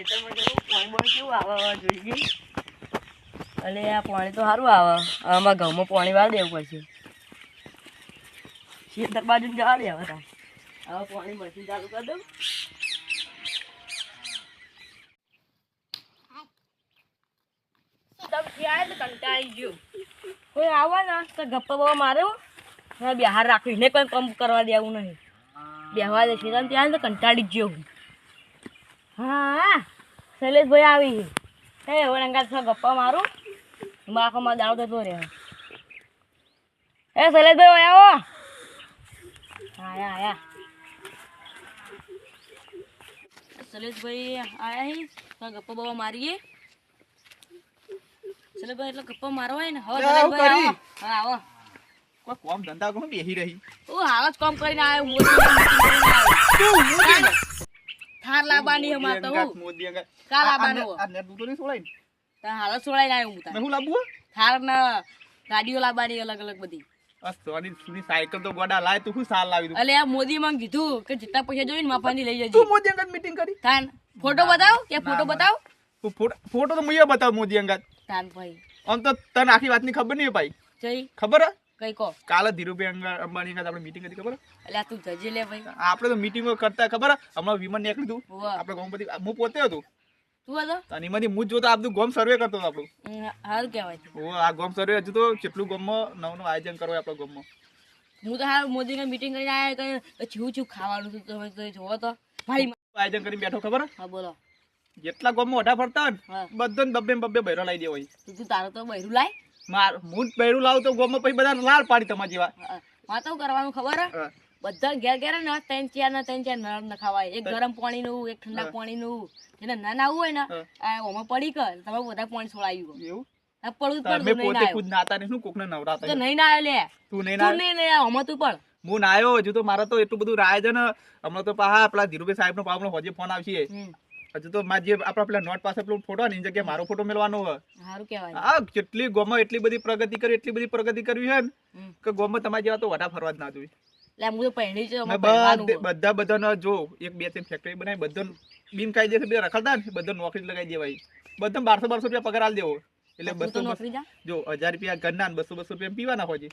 ખેતરમાં જવું પાણી બળ કેવું આવે જોઈએ. અને આ પાણી તો સારું આવે. આમાં ઘઉંમાં પાણી વાળ દેવું પડશે. ખેતર બાજુ જવા દે હવે તાર. હવે પાણી મશીન ચાલુ કરી દઉં. કંટાળી ગયું. કોઈ આવે ને તો ગપ્પા બવા માર્યો બહાર રાખવી ને કોઈ કામ કરવા દેવું નહીં. બેહવા દે છે ત્યાં તો કંટાળી ગયો હું. હા શૈલેષભાઈ આવી હે હવે અંગાત ગપ્પા મારું આખોમાં દાડો થતો રહે. એ શૈલેષભાઈ આવો. આયા આયા શૈલેષભાઈ આયા તો ગપ્પા બવા મારીએ. શૈલેષભાઈ એટલે ગપ્પા મારવા હોય ને હવે શૈલેષભાઈ આવો. હા આવો. કોઈ કોમ ધંધા કોણ બેહી રહી? ઓ હાલ જ કામ કરીને આવ્યો. થાર લાવવાની અમાર તો મોદી અંગા કા લાવવાનો આ નેટ દૂતો નહીં છોડાય ને તા હાલ જ છોડાઈને આવ્યો હું. હું લાવું થાર ને ગાડીઓ લાવવાની અલગ અલગ બધી. સોની સુની સાયકલ તો ગોડા લાય તું શું સાલ લાવી દઉં. અલે આ મોદી મને કીધું કે જેટલા પૈસા જોઈને માફાની લઈ જજે. તું મોદી અંગત મીટિંગ કરી થાન ફોટો બતાવ કે ફોટો બતાવ. ફોટો તો મુયે બતાવ મોદી અંગત. થાન ભાઈ આમ તો તને આખી વાતની ખબર નહીં ભાઈ. જઈ ખબર હે કઈ કો કાલે ધીરુભાઈ અંબાણી અંગત આપણે મીટિંગ હતી ખબર? એટલે આ તું જજે લે ભાઈ. આપણે તો મીટિંગો કરતા ખબર હમણાં વિમાન નીકળ્યું હતું આપણે ગોમપતિ હું પોતે હતું. તું હતો અને એમાંથી હું જોતો આપણું ગોમ સર્વે કરતો હતો આપણું. સારું કહેવાય. આ ગોમ સર્વે હજુ તો કેટલું ગોમમાં નવું આયોજન કરવું આપણા ગોમમાં. હું તો હાલ મોદીને મીટિંગ કરીને આવ્યા કે છું છું ખાવાનું તમે તો જોવો તો ભાઈ આયોજન કરીને બેઠો ખબર? હા બોલો. જેટલા ગોમમાં ઓઢા ફરતા હોય હા બધાને બબ્બે બૈરો લાવી દેવો. તું તારો તો બૈરું લાય. માર હું જ બૈરું લાવું તો ગોમમાં પછી બધા લાલ પાડી તમારા જેવા. વાતો કરવાનું ખબર હે બધા ઘેર ઘેર ને ત્રણ ચાર નળ ન ખાવાય. એક ગરમ પાણી નું એક ઠંડા પાણી નું જેને ના નાવું હોય ને ઓમાં પડી કર તમે બધા પાણી છોડાવ્યું એવું પડવું જ મેં પોતે ખુદ નાતા ને શું કોકને નવરાતા તો નહીં ના લે તું નહીં તું નહીં ઓમાં તું પણ હું નાયો હજુ તો મારા તો એટલું બધું રાય છે ને. હમણાં તો પાહા આપણા ધીરુભાઈ સાહેબ નો પાવનો હજી ફોન આવશે. હજુ તો મારા જે આપણા પેલા નોટ પાસે પેલો ફોટો ની જગ્યાએ મારો ફોટો મેળવાનો હોય. સારું કહેવાય. હા જેટલી ગોમાં એટલી બધી પ્રગતિ કરવી છે ને કે ગોમાં તમારા જેવા તો વડા ફરવા જ ના જોઈએ. એટલે હું તો પહેણી છે બધાને જો એક બે ત્રણ ફેક્ટરી બનાવી બધા બિનકાયદેસર બે રખડતા ને બધા નોકરી લગાવી દેવાય. બધા 1200 રૂપિયા પગાર આલ દેવો. એટલે 200 જો 1000 રૂપિયા ઘરના 200 રૂપિયા પીવાના હોય છે.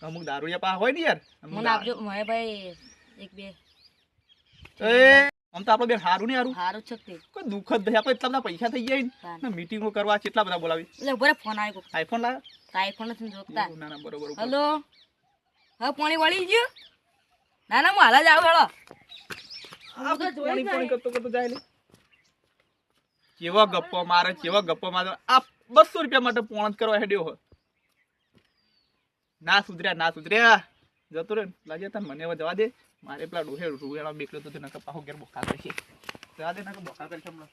અમુક દારૂડિયા પા હોય ને યાર મને આપજો મને ભાઈ એક બે. આમ તો આપણે બે હારું ને હારું છે તે કોઈ દુઃખ જ નહીં. આપણે એટલા બધા પૈસા થઈ જાય ને મીટિંગો કરવા કેટલા બધા બોલાવી. એટલે બરે ફોન આવ્યો. આઈફોન લાવ્યો? આઈફોન નથી જોતા. ના ના બરોબર. હેલો હા પાણી વળી ગયું? ના ના હું હાલ જ આવું. હેલો પાણી કરતો જાય ને કેવા ગપ્પો મારે આ 200 રૂપિયા માટે પોણ કરવા હેડ્યો હોય. ના સુધર્યા જતો રે લાગે તને મને હવે જવા દે. મારે પેલા ડોહે રૂવેણા બેકલો તો નકર પાહો ઘેર બોકા કરશે. જવા દે નકર બોકા કરશે હમણાં.